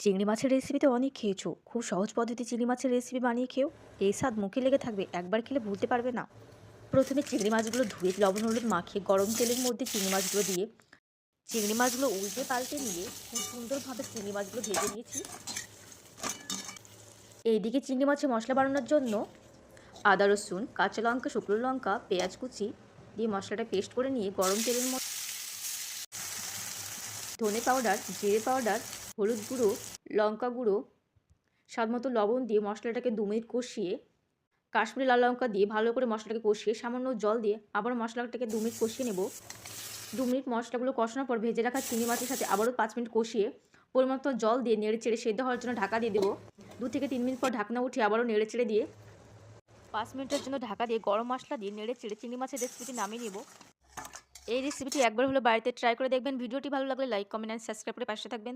চিংড়ি মাছের রেসিপি তো অনেক খেয়েছো। খুব সহজ পদ্ধতি চিংড়ি মাছের রেসিপি বানিয়ে খেও। এই স্বাদ মুখে লেগে থাকবে, একবার খেলে ভুলতে পারবে না। প্রথমে চিংড়ি মাছগুলো ধুয়ে লবণ হলুদ মাখিয়ে গরম তেলের মধ্যে চিংড়ি মাছগুলো দিয়ে চিংড়ি মাছগুলো উল্টে পাল্টে নিয়ে খুব সুন্দরভাবে চিংড়ি মাছগুলো ভেজে নিয়েছি। এইদিকে চিংড়ি মাছের মশলা বানানোর জন্য আদা রসুন কাঁচা লঙ্কা শুকনো লঙ্কা পেঁয়াজ কুচি দিয়ে মশলাটা পেস্ট করে নিয়ে গরম তেলের মধ্যে ধনে পাউডার জিরে পাউডার হলুদ গুঁড়ো লঙ্কা গুঁড়ো স্বাদমতো লবণ দিয়ে মশলাটাকে 2 মিনিট কষিয়ে কাশ্মীরি লাল লঙ্কা দিয়ে ভালো করে মশলাটাকে কষিয়ে সামান্য জল দিয়ে আবার মশলাটাকে 2 মিনিট কষিয়ে নেব। 2 মিনিট মশলাগুলো কষানোর পর ভেজে রাখা চিংড়ি মাছের সাথে আবারও 5 মিনিট কষিয়ে পরিমাণ মতো জল দিয়ে নেড়ে চেড়ে সেদ্ধ হওয়ার জন্য ঢাকা দিয়ে দেবো। 2 থেকে 3 মিনিট পর ঢাকনা উঠিয়ে আবারও নেড়ে চেড়ে দিয়ে 5 মিনিটের জন্য ঢাকা দিয়ে গরম মশলা দিয়ে নেড়ে চেড়ে চিংড়ি মাছের রেসিপিটি নামিয়ে নেব। এই রেসিপিটি একবার হলো বাড়িতে ট্রাই করে দেখবেন। ভিডিওটি ভালো লাগলে লাইক কমেন্ট অ্যান্ড সাবস্ক্রাইব করে পাশে থাকবেন।